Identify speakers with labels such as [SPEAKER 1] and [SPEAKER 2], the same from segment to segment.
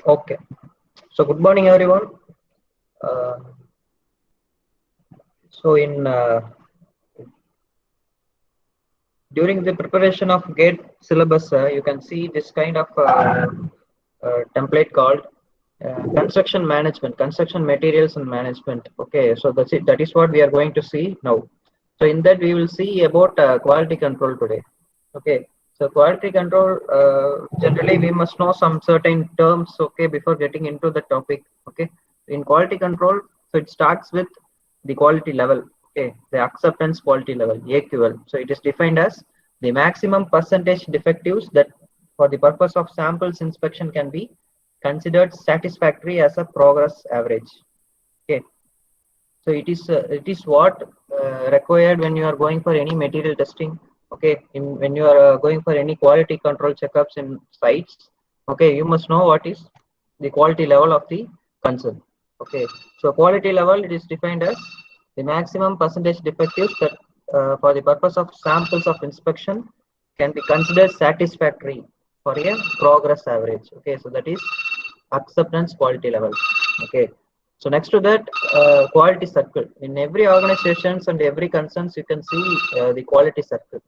[SPEAKER 1] Okay, so good morning, everyone. Uh, so, in during the preparation of GATE syllabus, you can see this kind of template called construction materials and management. Okay, so that's it. That is what we are going to see now. So, in that we will see about quality control today. Okay, so quality control, generally we must know some certain terms, okay, before getting into the topic. Okay, in quality control, so it starts with the quality level. Okay, the acceptance quality level, AQL. So it is defined as the maximum percentage defectives that for the purpose of samples inspection can be considered satisfactory as a progress average. Okay, so it is what required when you are going for any material testing. Okay, when you are going for any quality control checkups in sites. Okay, you must know what is the quality level of the concern. Okay, so quality level, it is defined as the maximum percentage defectives that for the purpose of samples of inspection can be considered satisfactory for a progress average. Okay, so that is acceptance quality level. Okay, so next to that, quality circle. In every organizations and every concerns, you can see the quality circle.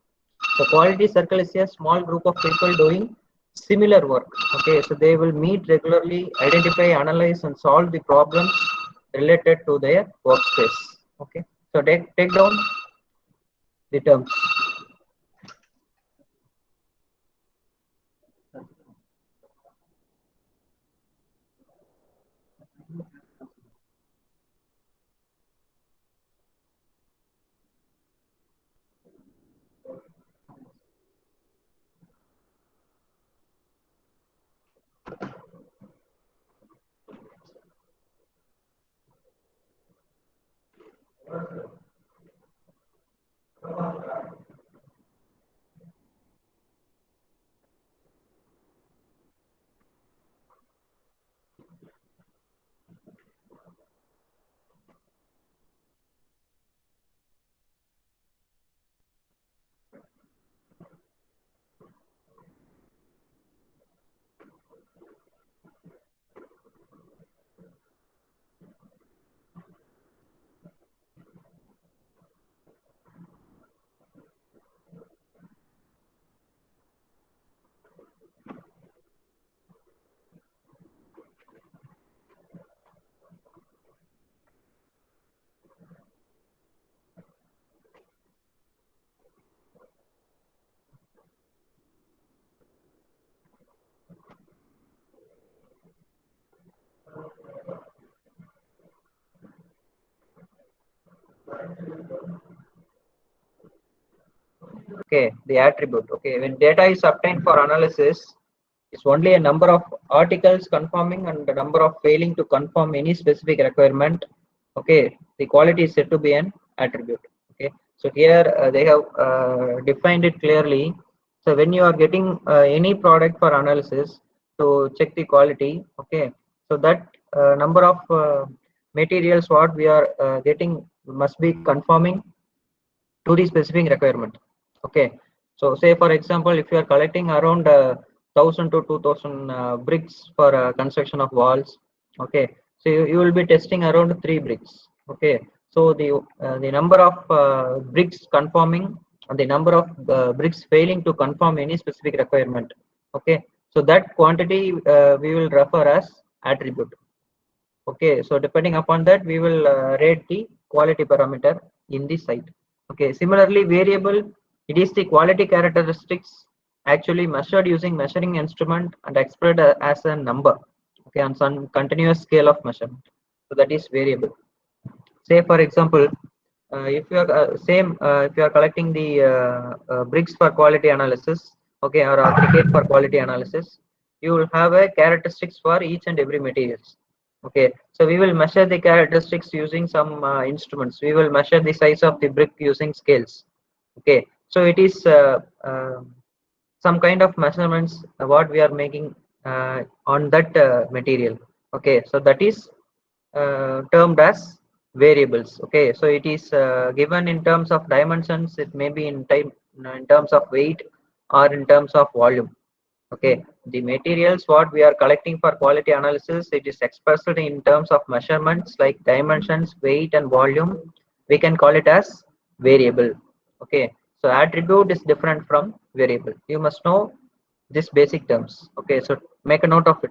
[SPEAKER 1] The quality circle is a small group of people doing similar work. Okay, so they will meet regularly, identify, analyze, and solve the problems related to their workspace. Okay, so take down the terms. Okay, the attribute. Okay, when data is obtained for analysis, it's only a number of articles conforming and the number of failing to conform any specific requirement. Okay, the quality is said to be an attribute. Okay, so here they have defined it clearly. So when you are getting any product for analysis to check the quality, okay, so that number of materials what we are getting must be conforming to the specific requirement. Okay, so say for example, if you are collecting around 1000 to 2000 bricks for construction of walls. Okay, so you will be testing around 3 bricks. Okay, so the number of bricks conforming and the number of bricks failing to conform any specific requirement. Okay, so that quantity we will refer as attribute. Okay, so depending upon that, we will rate the quality parameter in the site. Okay, similarly, variable, it is the quality characteristics actually measured using measuring instrument and expressed as a number. Okay, on some continuous scale of measurement. So that is variable. Say for example, if you are if you are collecting the bricks for quality analysis, okay, or aggregate for quality analysis, you will have a characteristics for each and every materials. Okay, so we will measure the characteristics using some instruments. We will measure the size of the brick using scales. Okay, so it is some kind of measurements what we are making on that material. Okay, so that is termed as variables. Okay, so it is given in terms of dimensions. It may be in time, in terms of weight or in terms of volume. Okay, the materials what we are collecting for quality analysis, it is expressed in terms of measurements like dimensions, weight, and volume. We can call it as variable. Okay, so attribute is different from variable. You must know this basic terms. Okay, so make a note of it.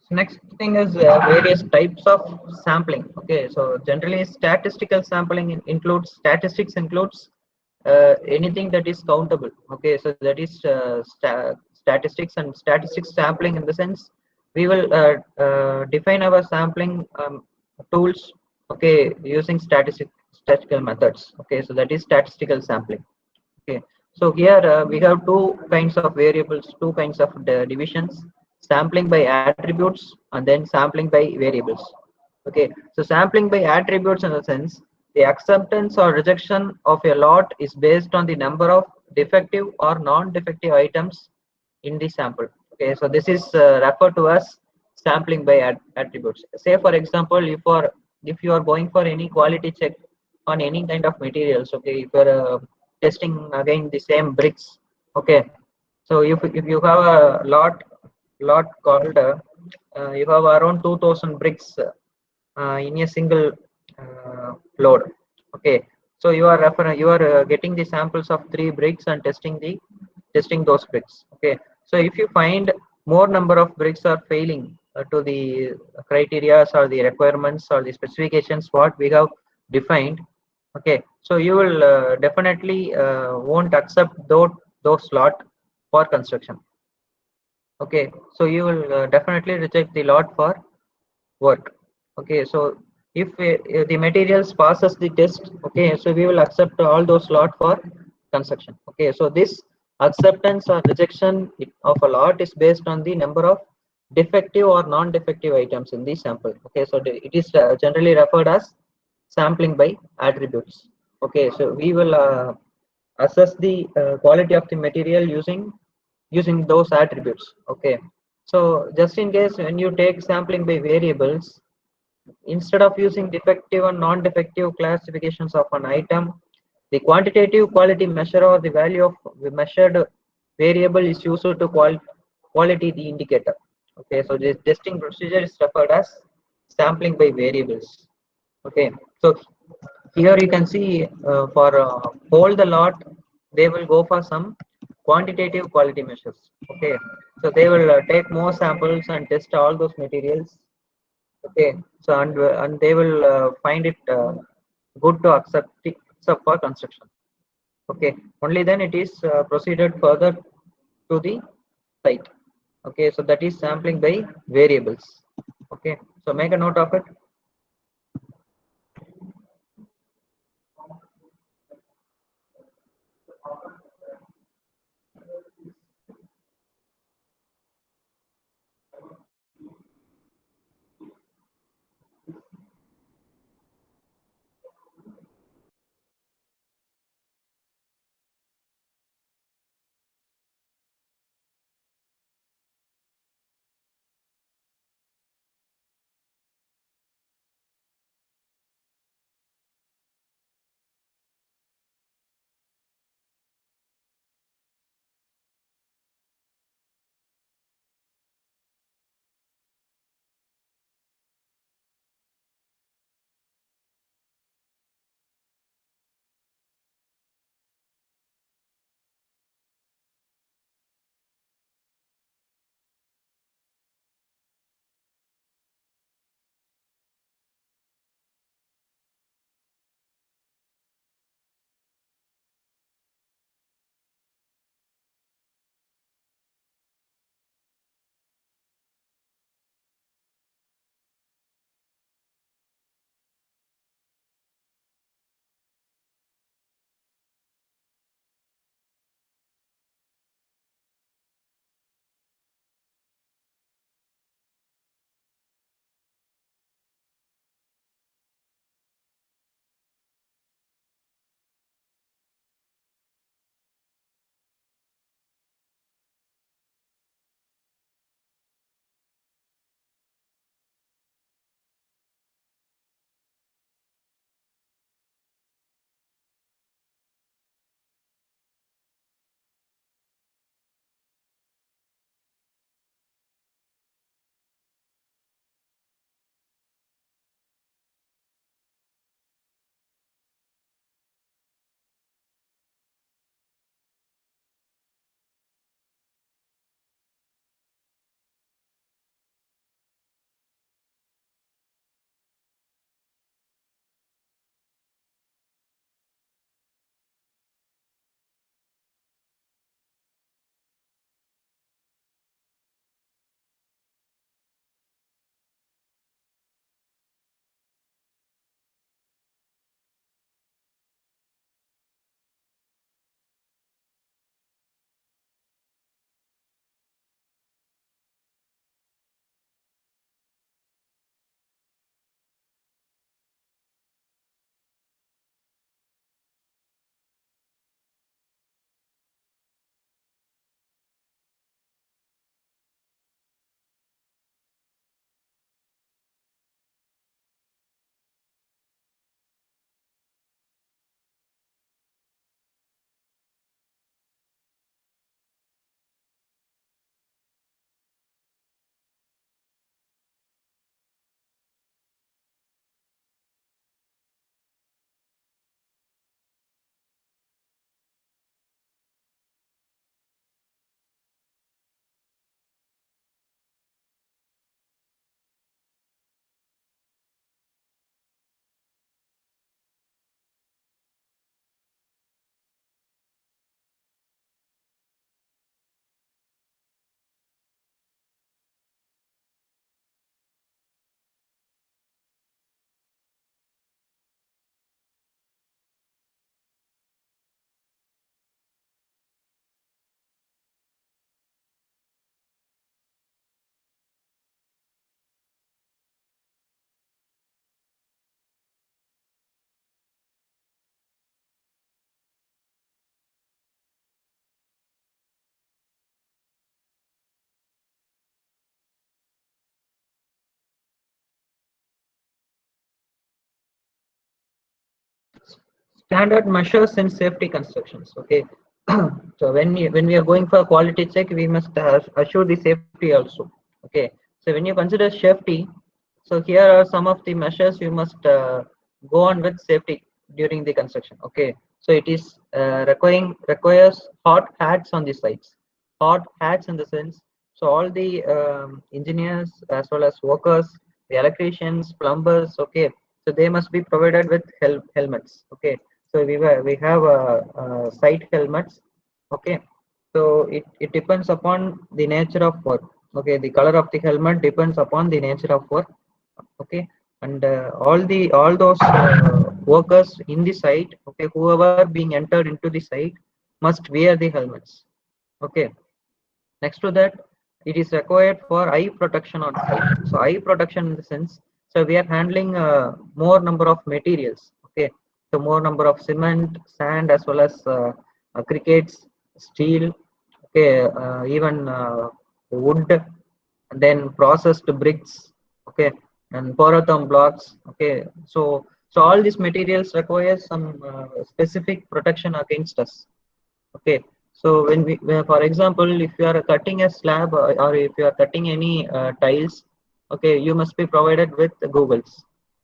[SPEAKER 1] So next thing is various types of sampling. Okay, so generally statistical sampling includes statistics includes anything that is countable. Okay, so that is statistics, and statistics sampling in the sense we will define our sampling tools. Okay, using statistical methods. Okay, so that is statistical sampling. Okay, so here we have two kinds of variables, two kinds of divisions: sampling by attributes and then sampling by variables. Okay, so sampling by attributes in the sense the acceptance or rejection of a lot is based on the number of defective or non-defective items in the sample. Okay, so this is referred to as sampling by attributes. Say for example, if you are going for any quality check on any kind of materials. Okay, if you're testing again the same bricks. Okay, so if you have a lot called you have around 2000 bricks in a single load. Okay, so you are getting the samples of 3 bricks and testing those bricks. Okay, so if you find more number of bricks are failing to the criteria or the requirements or the specifications what we have defined. Okay, so you will definitely won't accept those lot for construction. Okay, so you will definitely reject the lot for work. Okay, so if the materials passes the test, okay, so we will accept all those lot for construction. Okay, so this acceptance or rejection of a lot is based on the number of defective or non-defective items in the sample. Okay, so it is generally referred as sampling by attributes. Okay, so we will assess the quality of the material using those attributes. Okay, so just in case when you take sampling by variables, instead of using defective and non-defective classifications of an item, the quantitative quality measure or the value of the measured variable is used to quality the indicator. Okay, so this testing procedure is referred as sampling by variables. Okay, so here you can see for hold the lot, they will go for some quantitative quality measures. Okay, so they will take more samples and test all those materials. Okay, so and they will find it good to accept for construction. Okay, only then it is proceeded further to the site. Okay, so that is sampling by variables. Okay, so make a note of it. standard measures in safety constructions. Okay, so when we are going for quality check, we must assure the safety also. Okay, so when you consider safety, so here are some of the measures you must go on with safety during the construction. Okay, so it is requires hot hats on the sites. Hot hats in the sense, so all the engineers as well as workers, the electricians, plumbers. Okay, so they must be provided with helmets. Okay, so we have site helmets. Okay, so it depends upon the nature of work. Okay, the color of the helmet depends upon the nature of work. Okay, and all those workers in the site, okay, whoever being entered into the site must wear the helmets. Okay, next to that, it is required for eye protection on site. So eye protection in the sense, so we are handling more number of materials. Okay, so more number of cement, sand, as well as crickets, steel. Okay, even wood, and then processed bricks. Okay, and porotherm blocks. Okay, so all these materials require some specific protection against us. Okay, so for example, if you are cutting a slab, or if you are cutting any tiles, okay, you must be provided with googles.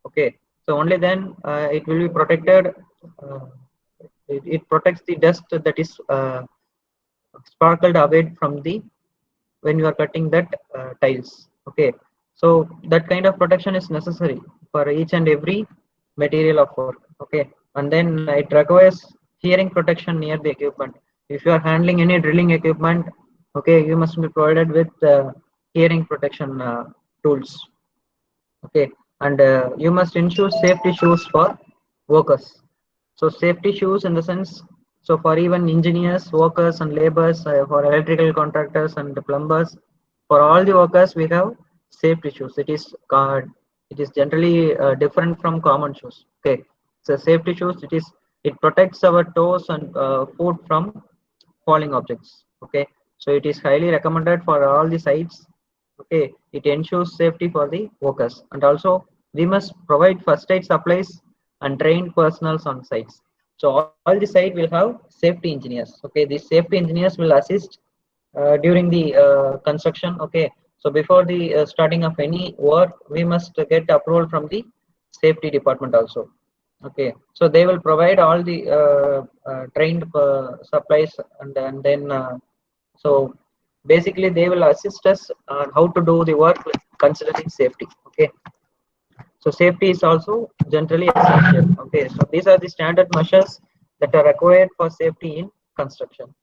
[SPEAKER 1] Okay, so only then it will be protected. Uh, it protects the dust that is sparkled away from the when you are cutting that tiles. Okay, so that kind of protection is necessary for each and every material of work. Okay, and then it requires hearing protection near the equipment. If you are handling any drilling equipment, okay, you must be provided with hearing protection tools. Okay, and you must ensure safety shoes for workers. So safety shoes in the sense, so for even engineers, workers and laborers, for electrical contractors and plumbers, for all the workers we have safety shoes. It is generally different from common shoes. Okay, so safety shoes, it protects our toes and foot from falling objects. Okay, so it is highly recommended for all the sites. Okay, it ensures safety for the workers, and also we must provide first aid supplies and trained personnel on sites. So all the site will have safety engineers. Okay, these safety engineers will assist during the construction. Okay, so before the starting of any work, we must get approval from the safety department also. Okay, so they will provide all the trained supplies, and then so basically they will assist us on how to do the work considering safety. Okay, so safety is also generally essential. Okay, so these are the standard measures that are required for safety in construction.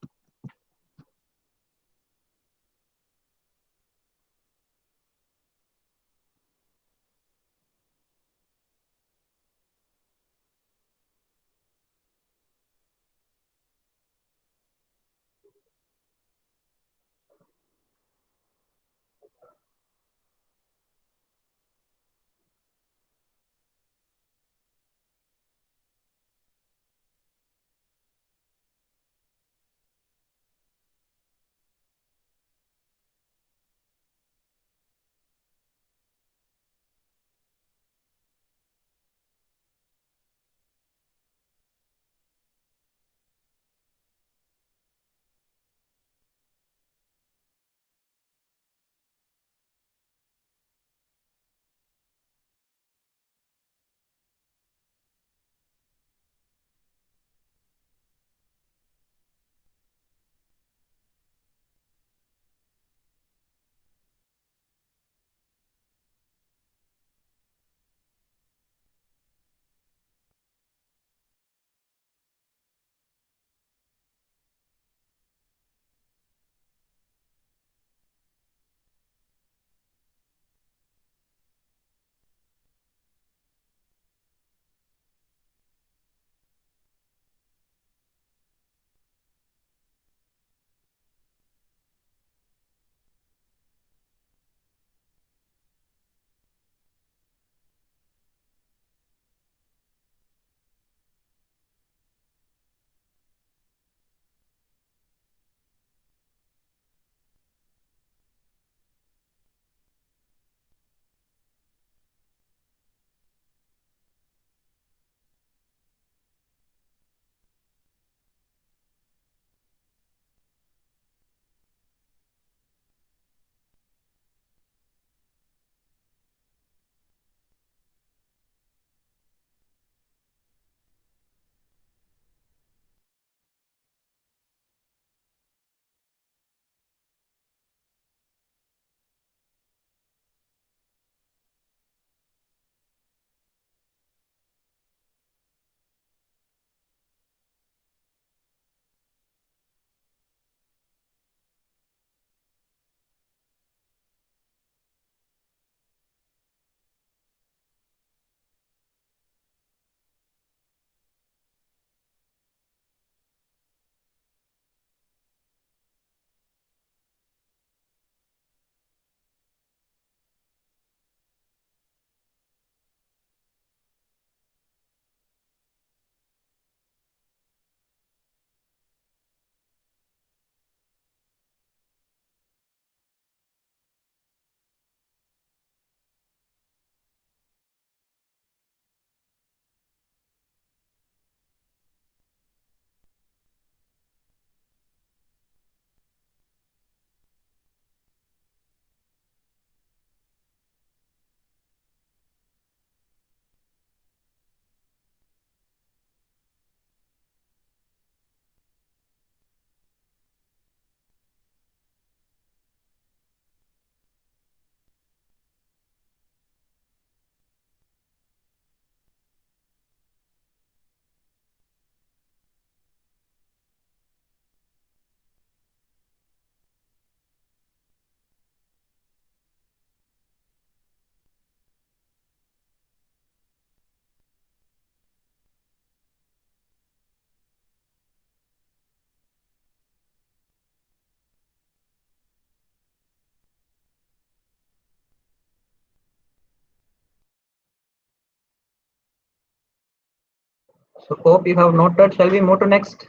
[SPEAKER 1] So hope you have noted. Shall we move to next?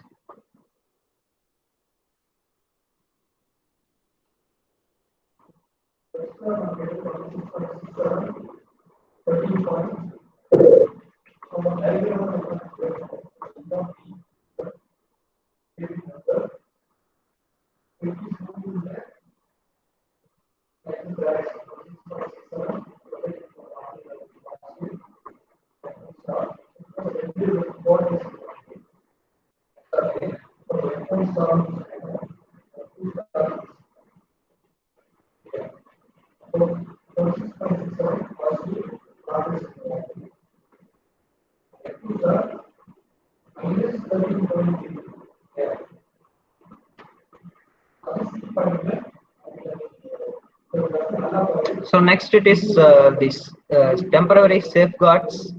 [SPEAKER 1] So next it is this temporary safeguards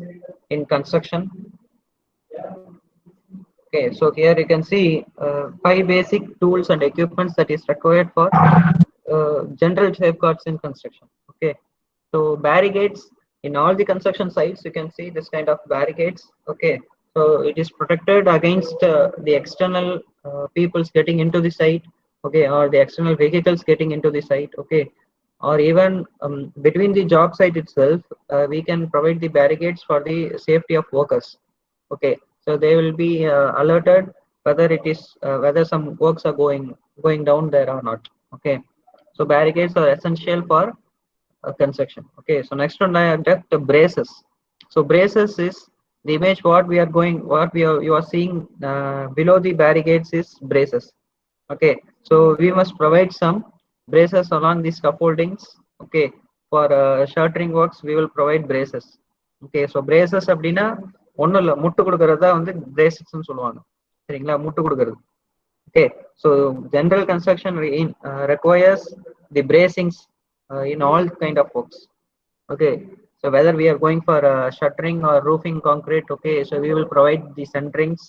[SPEAKER 1] in construction. Okay, so here you can see five basic tools and equipments that is required for general safeguards in construction. Okay, so barricades in all the construction sites, you can see this kind of barricades. Okay, so it is protected against the external peoples getting into the site. Okay, or the external vehicles getting into the site. Okay, or even between the job site itself, we can provide the barricades for the safety of workers. Okay, so they will be alerted whether it is whether some works are going down there or not. Okay, so barricades are essential for construction. Okay, so next one I have the braces. So braces is the image what we are you are seeing below the barricades is braces. Okay, so we must provide some braces along the scaffoldings. Okay, for shuttering works we will provide braces. Okay, so braces அப்படின்னா ஒன்றும் இல்லை, முட்டு கொடுக்கறது தான் வந்து பிரேசஸ்ன்னு சொல்லுவாங்க. சரிங்களா, முட்டு கொடுக்கறது. Okay, so general construction requires the bracings in all kind of works. Okay, so whether we are going for shuttering or roofing concrete, okay, so we will provide the centerings,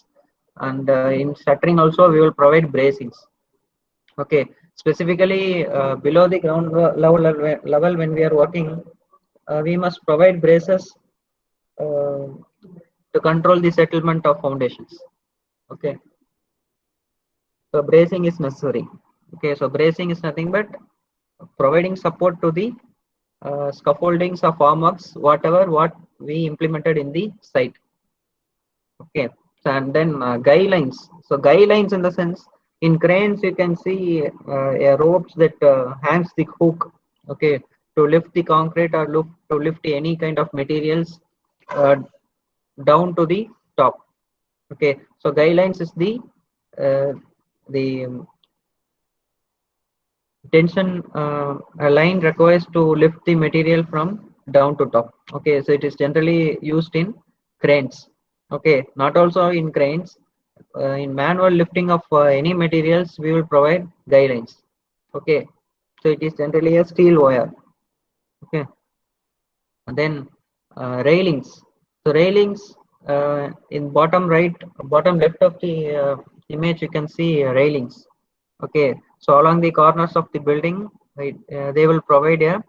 [SPEAKER 1] and in shuttering also we will provide bracings. Okay, specifically below the ground level when we are working, we must provide braces uh, to control the settlement of foundations. Okay, so bracing is necessary. Okay, so bracing is nothing but providing support to the scaffoldings of formworks, whatever what we implemented in the site. Okay, so, and then guidelines. So guidelines in the sense, in cranes you can see a ropes that hangs the hook. Okay, to lift the concrete or to lift any kind of materials uh, down to the top. Okay, so guidelines is the tension a line requires to lift the material from down to top. Okay, so it is generally used in cranes. Okay, not also in cranes. In manual lifting of any materials, we will provide guidelines. Okay, so it is generally a steel wire. Okay, and then railings. So railings in bottom right, bottom left of the image, you can see railings. Okay, so along the corners of the building, right, they will provide a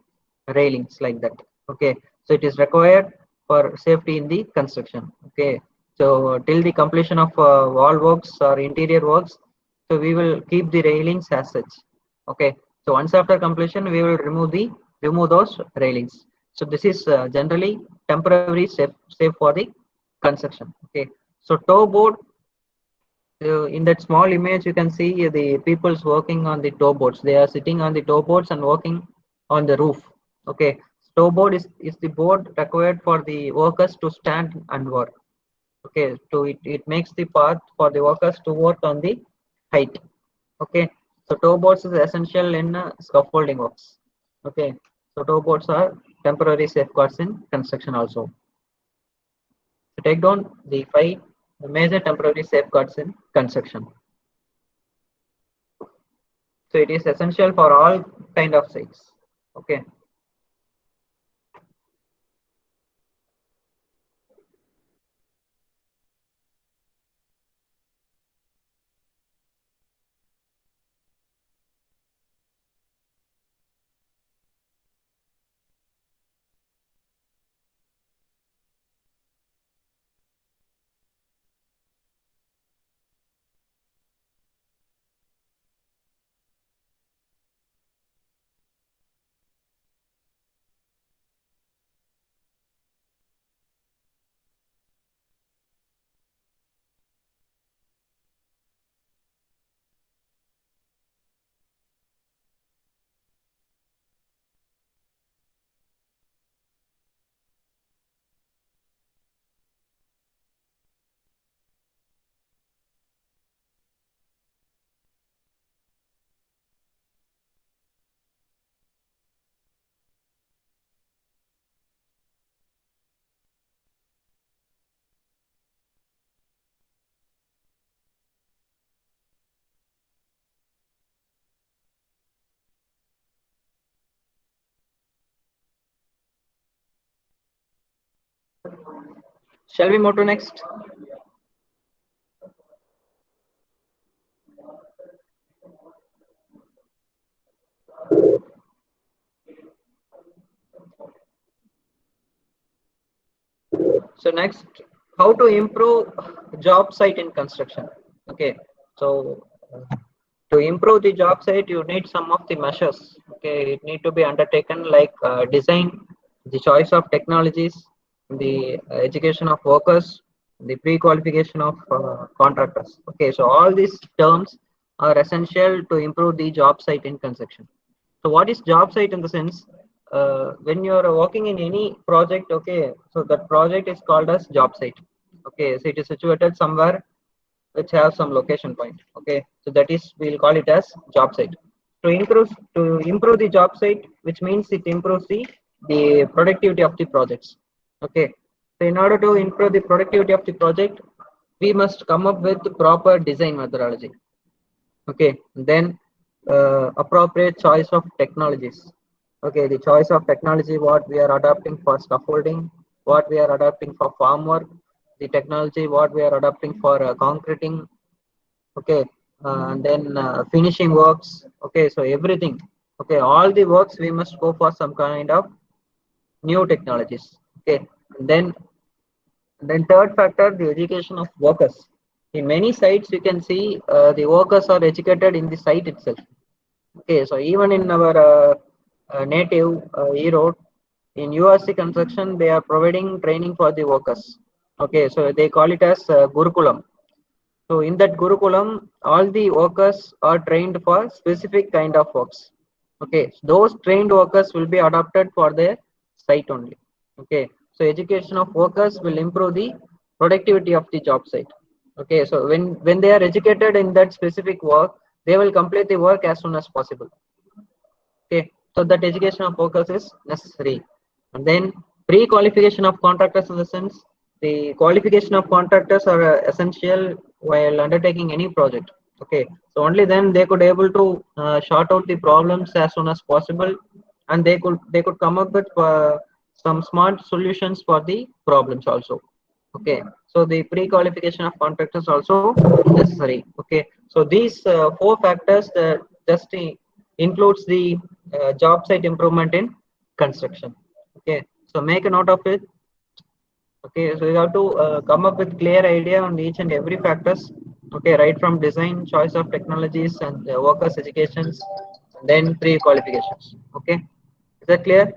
[SPEAKER 1] railings like that. Okay, so it is required for safety in the construction. Okay, so till the completion of wall works or interior works, so we will keep the railings as such. Okay, so once after completion, we will remove those railings. So this is generally temporary safe for the construction. Okay, so toe board, in that small image you can see the people's working on the toe boards. They are sitting on the toe boards and working on the roof. Okay, toe board is the board required for the workers to stand and work. Okay, so it makes the path for the workers to work on the height. Okay, so toe boards is essential in scaffolding works. Okay, so toe boards are temporary safeguards in construction also. To take down the five major temporary safeguards in construction. So it is essential for all kind of sites. Okay. Shall we move to next? So next, how to improve job site in construction. Okay, so to improve the job site, you need some of the measures. Okay, it need to be undertaken like design, the choice of technologies, the education of workers, the pre-qualification of contractors. Okay, so all these terms are essential to improve the job site in construction. So what is job site in the sense? When you are working in any project, okay, so that project is called as job site. Okay, so it is situated somewhere which have some location point. Okay, so that is we'll call it as job site. To improve the job site, which means it improves the productivity of the projects. Okay, so in order to improve the productivity of the project, we must come up with proper design methodology. Okay, then appropriate choice of technologies. Okay, the choice of technology, what we are adopting for scaffolding, what we are adopting for farm work, the technology what we are adopting for concreting. Okay, and then finishing works. Okay, so everything. Okay, all the works we must go for some kind of new technologies. Okay, and then third factor, the education of workers. In many sites, you can see the workers are educated in the site itself. Okay, so even in our native Erode, in URC construction, they are providing training for the workers. Okay, so they call it as Gurukulam. So in that Gurukulam, all the workers are trained for specific kind of works. Okay, so those trained workers will be adopted for their site only. Okay, so education of workers will improve the productivity of the job site. Okay, so when they are educated in that specific work, they will complete the work as soon as possible. Okay, so that education of workers is necessary. And then pre-qualification of contractors in the sense the qualification of contractors are essential while undertaking any project. Okay, so only then they could able to sort out the problems as soon as possible, and they could come up with some smart solutions for the problems also. Okay, so the pre-qualification of contractors also necessary. Okay, so these four factors that just includes the job site improvement in construction. Okay, so make a note of it. Okay, so you have to come up with clear idea on each and every factors. Okay, right from design, choice of technologies, and workers' educations, and then pre-qualifications. Okay, is that clear?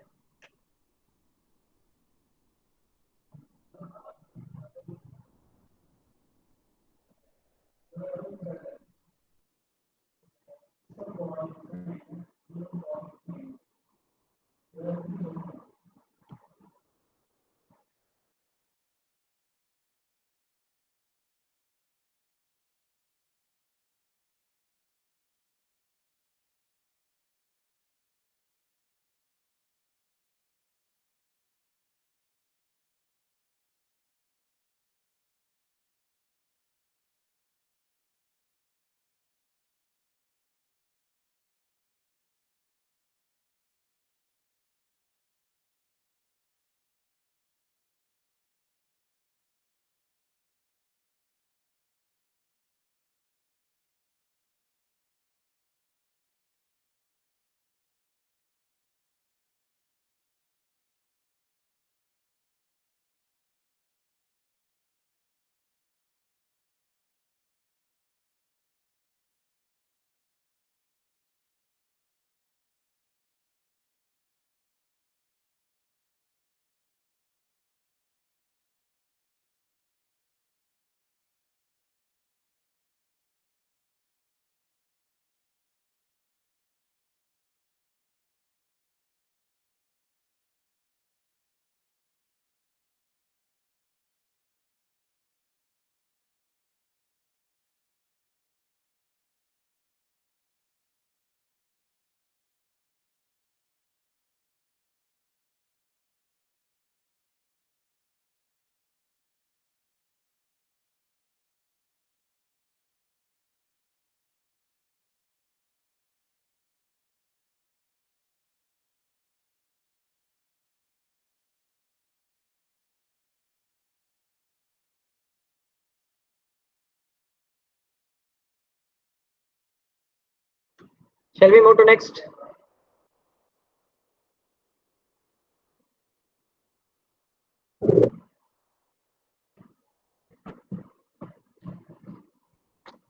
[SPEAKER 1] Shall we move to next?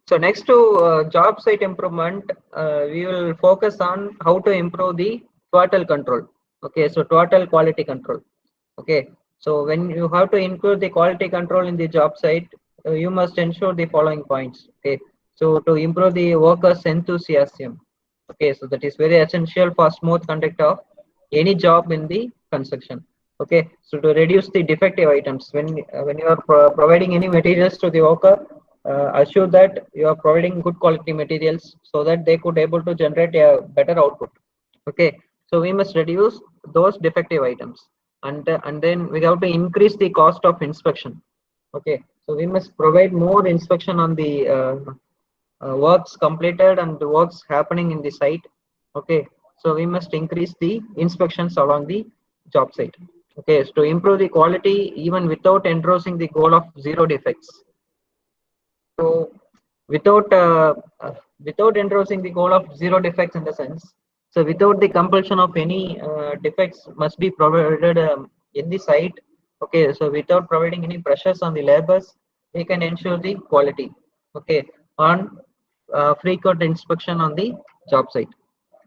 [SPEAKER 1] So next to job site improvement, we will focus on how to improve the total control. Okay, so total quality control. Okay, so when you have to include the quality control in the job site, you must ensure the following points. Okay, so to improve the workers' enthusiasm. Okay, so that is very essential for smooth conduct of any job in the construction. Okay, so to reduce the defective items, when you are providing any materials to the worker, assure that you are providing good quality materials so that they could able to generate a better output. Okay, so we must reduce those defective items, and then we have to increase the cost of inspection. Okay, so we must provide more inspection on the works completed and the works happening in the site. Okay, so we must increase the inspections along the job site. Okay, so to improve the quality even without endorsing the goal of zero defects. So without without endorsing the goal of zero defects in the sense, so without the compulsion of any defects must be provided in the site. Okay, so without providing any pressures on the labors, we can ensure the quality. Okay, on frequent inspection on the job site.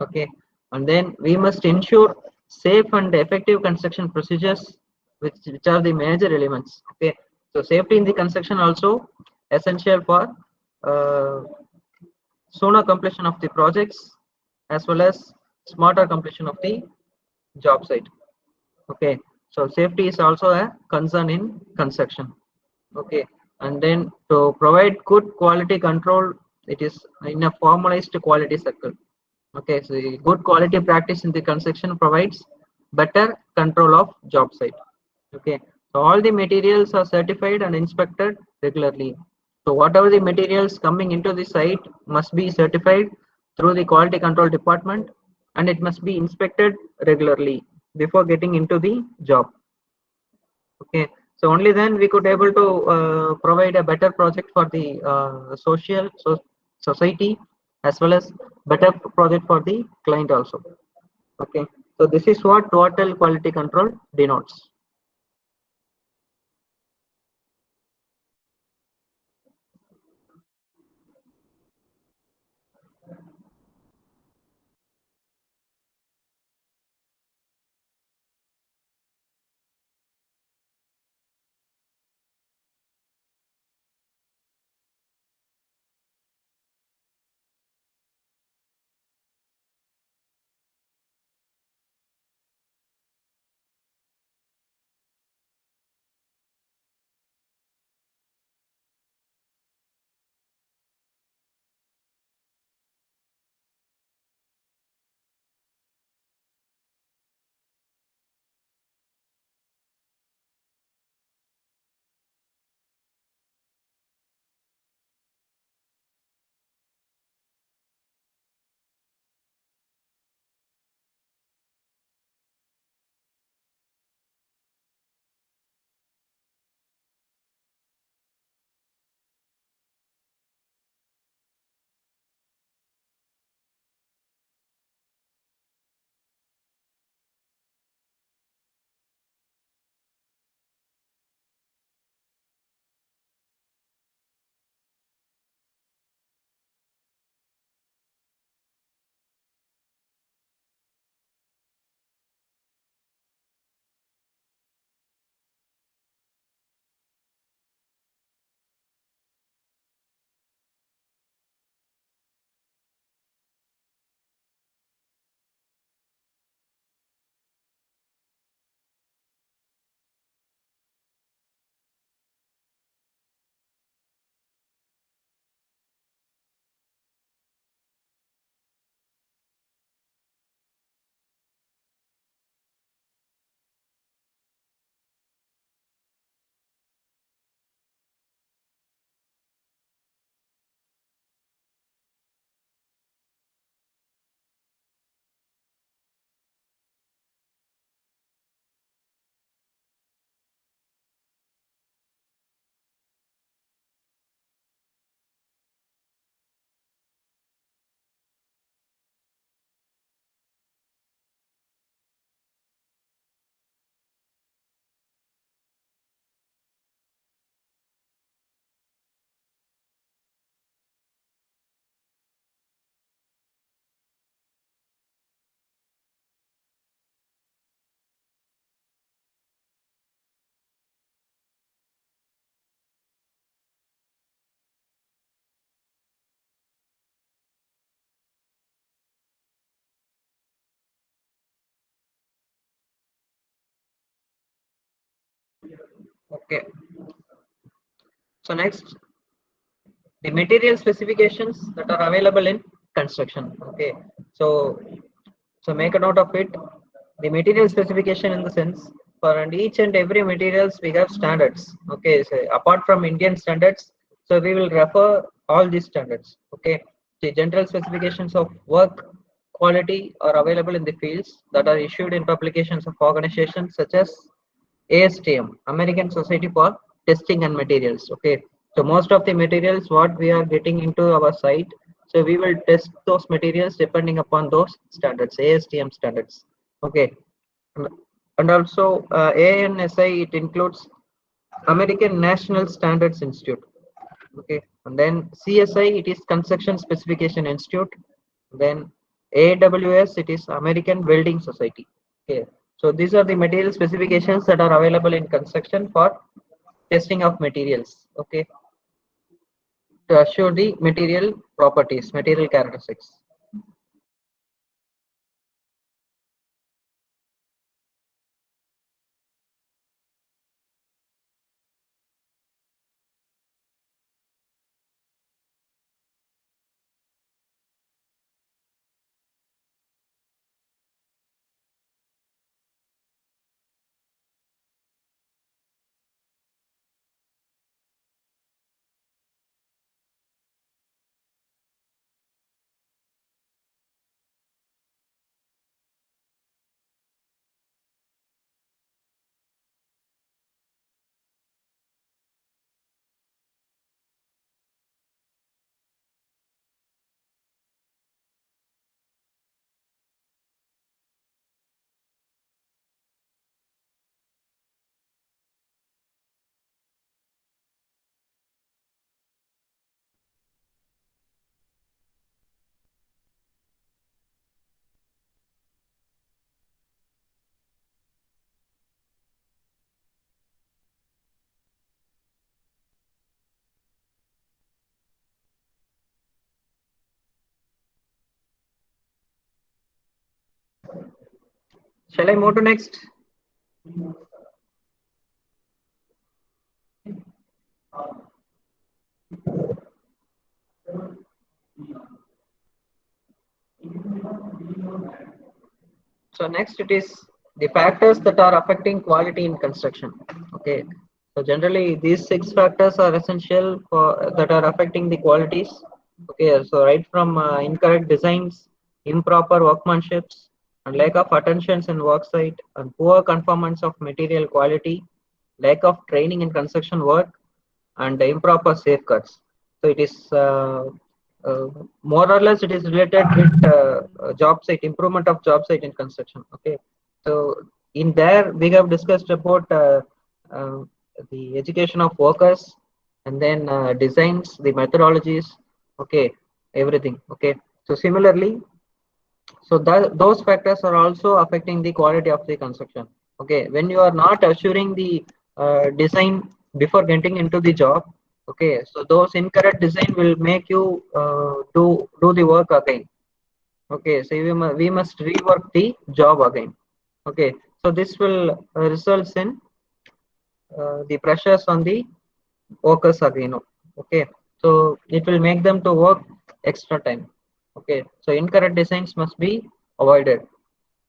[SPEAKER 1] Okay, and then we must ensure safe and effective construction procedures, which are the major elements. Okay, so safety in the construction also essential for uh, sooner completion of the projects as well as smarter completion of the job site. Okay, so safety is also a concern in construction. Okay, and then to provide good quality control, it is in a formalized quality circle. Okay, so the good quality practice in the construction provides better control of job site. Okay, so all the materials are certified and inspected regularly. So whatever the materials coming into the site must be certified through the quality control department, and it must be inspected regularly before getting into the job. Okay, so only then we could able to provide a better project for the society as well as better project for the client also. Okay, so this is what total quality control denotes. Okay. So next, the material specifications that are available in construction. Okay. So make a note of it. The material specification in the sense for and each and every materials we have standards. Okay. So apart from Indian standards, so we will refer all these standards. Okay. The general specifications of work quality are available in the fields that are issued in publications of organizations such as ASTM, American Society for Testing and Materials. Okay, so most of the materials what we are getting into our site, so we will test those materials depending upon those standards, ASTM standards. Okay, and also ANSI, it includes American National Standards Institute. Okay, and then CSI, it is Construction Specification Institute. Then AWS, it is American Welding Society. Okay, so these are the material specifications that are available in construction for testing of materials. Okay, to assure the material properties, material characteristics. Shall I move to next? So next it is the factors that are affecting quality in construction. Okay. So generally these 6 factors are essential for that are affecting the qualities. Okay. So right from incorrect designs, improper workmanships, and lack of attentions in work site, and poor conformance of material quality, lack of training in construction work, and improper safeguards. So it is uh, more or less it is related with job site improvement of job site in construction. Okay, so in there we have discussed about uh, the education of workers, and then designs, the methodologies. Okay, everything. Okay, so similarly, so that those factors are also affecting the quality of the construction. Okay, when you are not assuring the design before getting into the job. Okay, so those incorrect design will make you do the work again. Okay, so we must rework the job again. Okay, so this will results in the pressures on the workers again. Okay, so it will make them to work extra time. Okay, so incorrect designs must be avoided.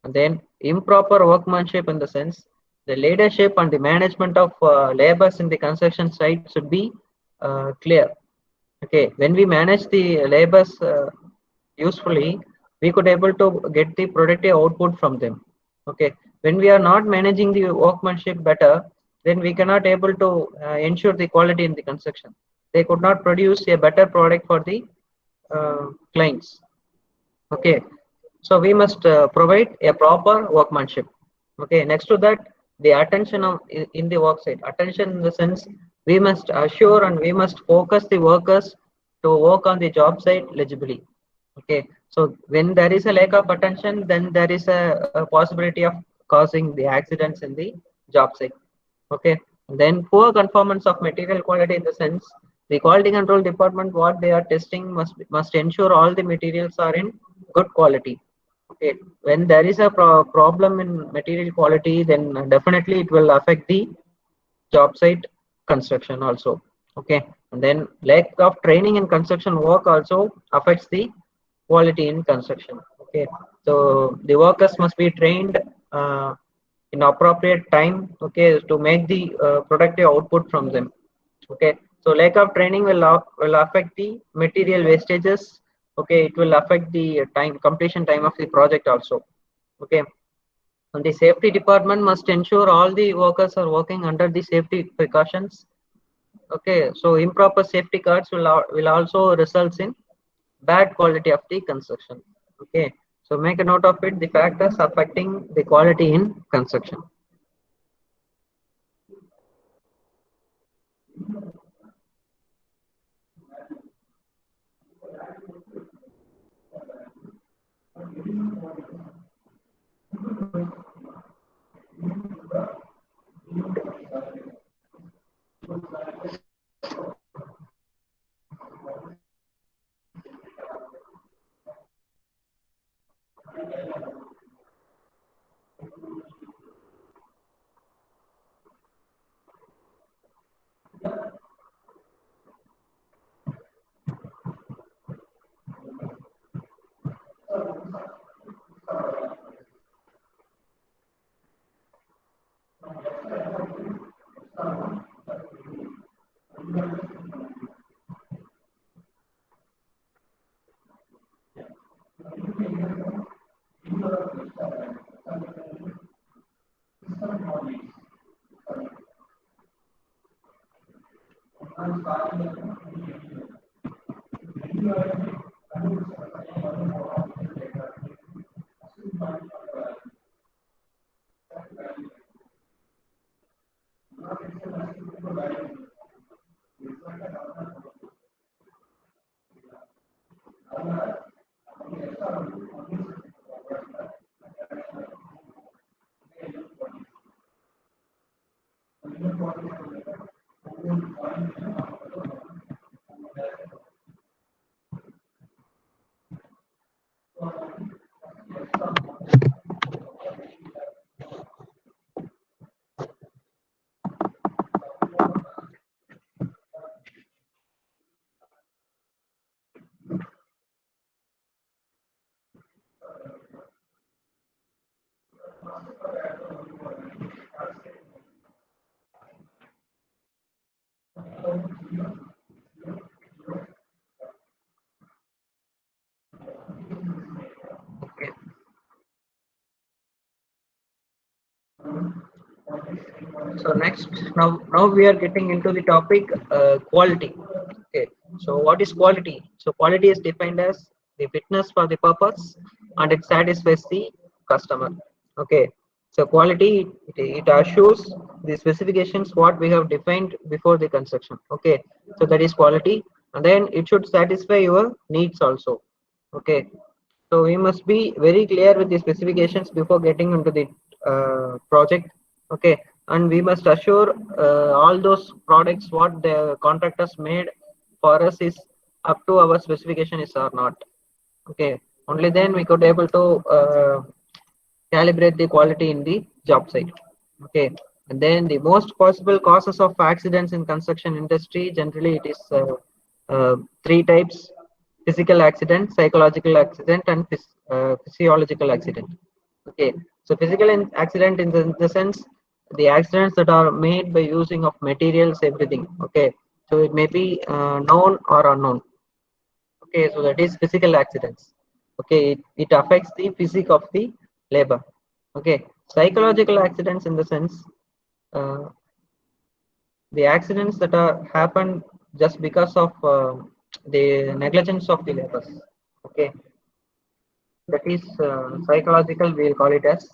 [SPEAKER 1] And then improper workmanship in the sense the leadership and the management of labors in the construction site should be clear. Okay, when we manage the labors usefully, we could able to get the productive output from them. Okay, when we are not managing the workmanship better, then we cannot able to ensure the quality in the construction. They could not produce a better product for the clients. Okay, so we must provide a proper workmanship. Okay, next to that, the attention of in the work site, attention in the sense we must assure and we must focus the workers to work on the job site legibly. Okay, so when there is a lack of attention, then there is a possibility of causing the accidents in the job site. Okay, then poor conformance of material quality in the sense the quality control department what they are testing must ensure all the materials are in good quality. Okay, when there is a problem in material quality, then definitely it will affect the job site construction also. Okay, and then lack of training in construction work also affects the quality in construction. Okay, so the workers must be trained in appropriate time, okay, to make the productive output from them. Okay, so lack of training will affect the material wastages. Okay, it will affect the time completion time of the project also. Okay, and the safety department must ensure all the workers are working under the safety precautions. Okay, so improper safety cards will also result in bad quality of the construction. Okay, so make a note of it, the factors affecting the quality in construction. Okay, so next, now we are getting into the topic quality. Okay, so what is quality? So quality is defined as the fitness for the purpose and it satisfies the customer. Okay, so quality, it assures the specifications what we have defined before the construction. Okay, so that is quality, and then it should satisfy your needs also. Okay, so we must be very clear with the specifications before getting into the project. Okay, and we must assure all those products what the contractors made for us is up to our specification is or not. Okay, only then we could able to calibrate the quality in the job site. Okay, and then the most possible causes of accidents in construction industry, generally it is three types: physical accident, psychological accident, and physiological accident. Okay, so physical accident in the sense the accidents that are made by using of materials, everything. Okay, so it may be known or unknown. Okay, so that is physical accidents. Okay, it affects the physique of the labor. Okay, psychological accidents in the sense uh, the accidents that are happen just because of the negligence of the laborers. Okay, that is psychological. We'll call it as.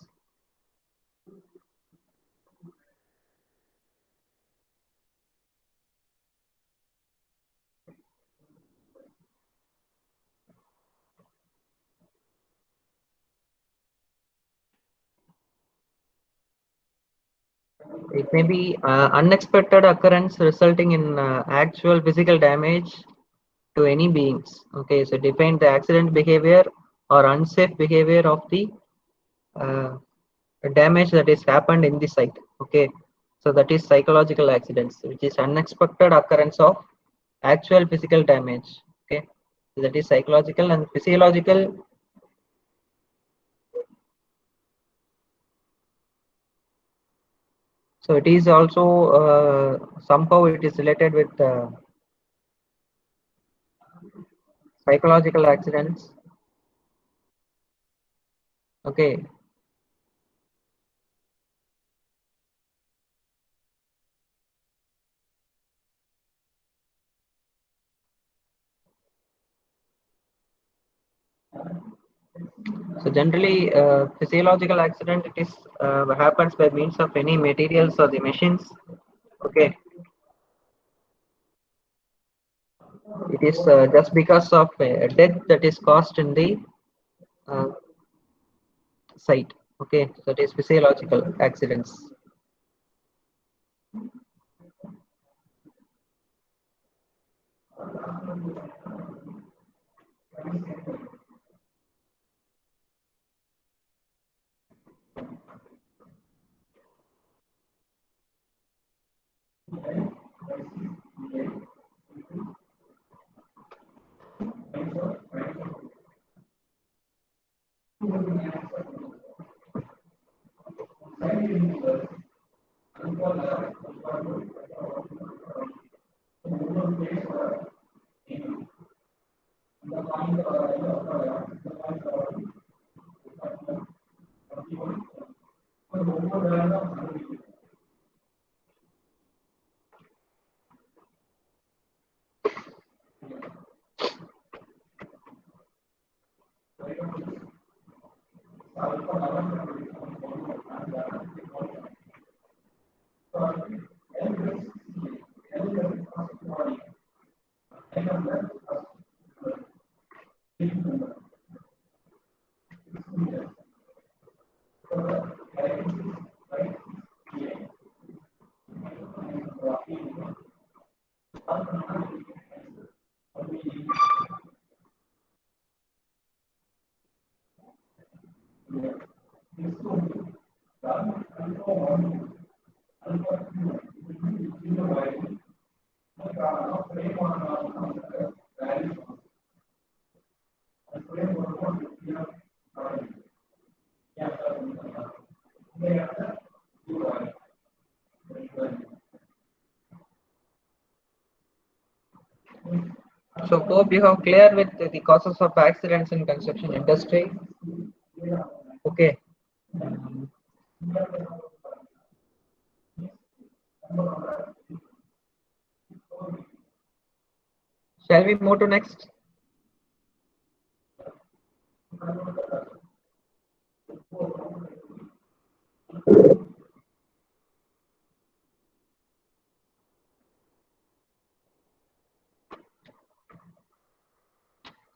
[SPEAKER 1] It may be unexpected occurrence resulting in actual physical damage to any beings. Okay, so define the accident behavior or unsafe behavior of the uh, damage that is happened in the site. Okay, So that is psychological accidents, which is unexpected occurrence of actual physical damage. Okay, so that is psychological. And physiological, so it is also somehow it is related with psychological accidents. Okay, so generally physiological accident, it is happens by means of any materials or the machines. Okay, it is just because of death that is caused in the uh, site. Okay, so that is physiological accidents. So hope you have clear with the causes of accidents in construction industry. Okay. Shall we move to next?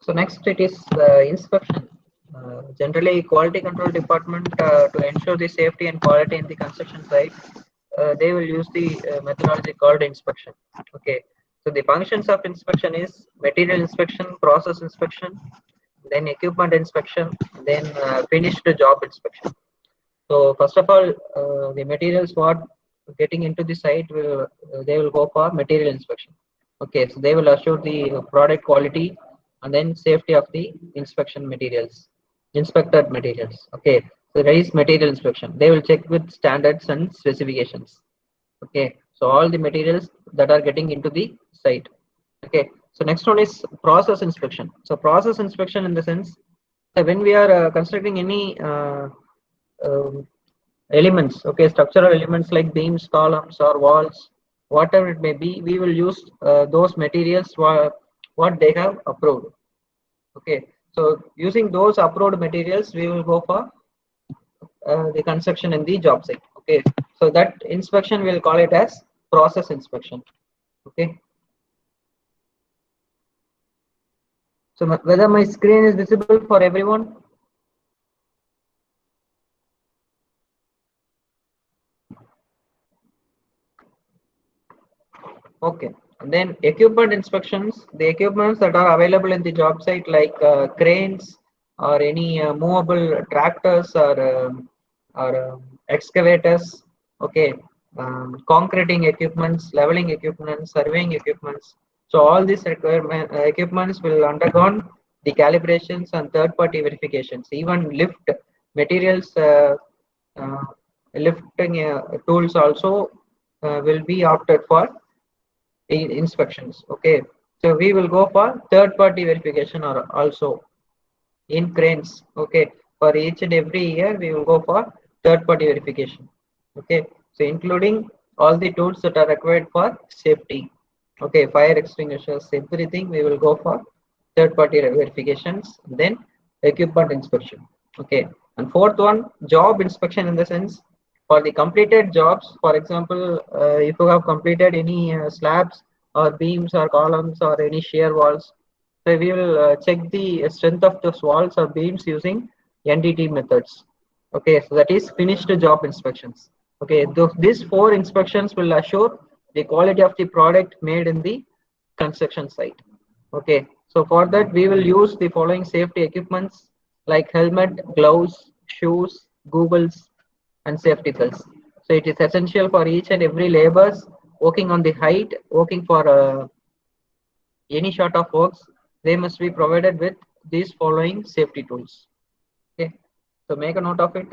[SPEAKER 1] So next it is inspection. Generally, quality control department to ensure the safety and quality in the construction site, they will use the methodology called inspection. Okay. So the functions of inspection is material inspection, process inspection, then equipment inspection, then finished job inspection. So first of all, the materials what getting into the site will they will go for material inspection. Okay, so they will assure the product quality and then safety of the inspection materials, inspected materials. Okay, so there is material inspection. They will check with standards and specifications. Okay, so all the materials that are getting into the site. Okay, so next one is process inspection. So process inspection in the sense that when we are constructing any um, elements, okay, structural elements like beams, columns, or walls, whatever it may be, we will use those materials what they have approved. Okay, so using those approved materials, we will go for the construction in the job site. Okay, so that inspection we'll call it as process inspection. Okay, so whether my screen is visible for everyone? Okay, and then equipment inspections, the equipments that are available in the job site like cranes or any movable tractors or excavators. Okay, concreting equipments, leveling equipments, surveying equipments. So all these requirement equipments will undergo the calibrations and third-party verifications. Even lift materials, uh, lifting tools also will be opted for inspections. Okay, so we will go for third-party verification or also in cranes. Okay, for each and every year we will go for third-party verification. Okay, so including all the tools that are required for safety. Okay, fire extinguishers, everything we will go for third-party verifications, then equipment inspection. Okay, and fourth one, job inspection, in the sense for the completed jobs. For example, if you have completed any slabs or beams or columns or any shear walls, so we will check the strength of those walls or beams using NDT methods. Okay, so that is finished job inspections. Okay, these four inspections will assure the quality of the product made in the construction site. Okay, so for that we will use the following safety equipments like helmet, gloves, shoes, goggles, and safety belts. So it is essential for each and every laborers working on the height, working for any sort of works, they must be provided with these following safety tools. Okay, so make a note of it.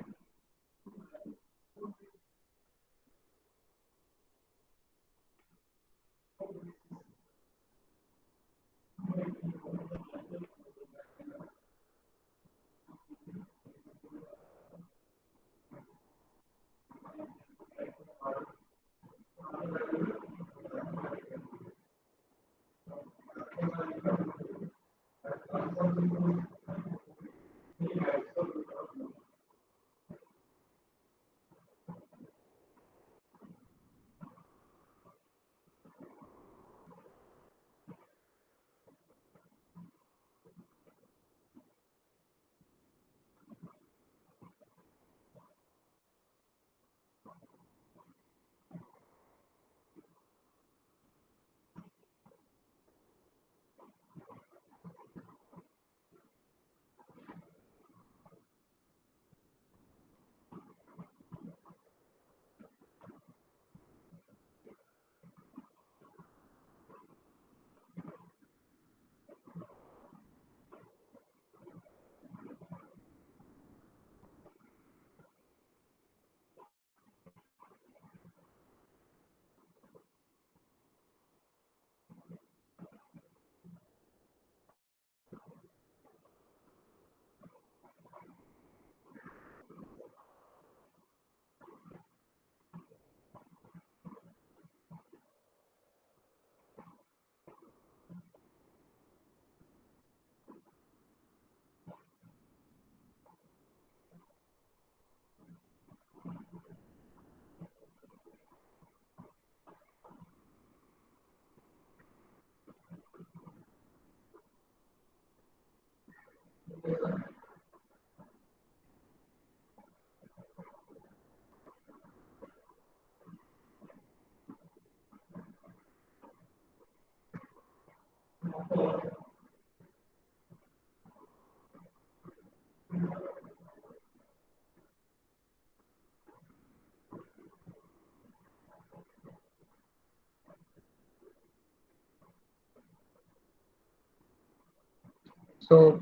[SPEAKER 1] So,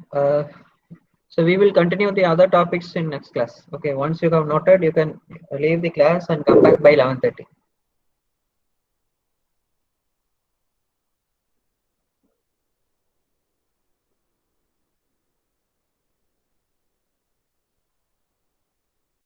[SPEAKER 1] so we will continue the other topics in next class. Okay, once you have noted, you can leave the class and come back by 11:30.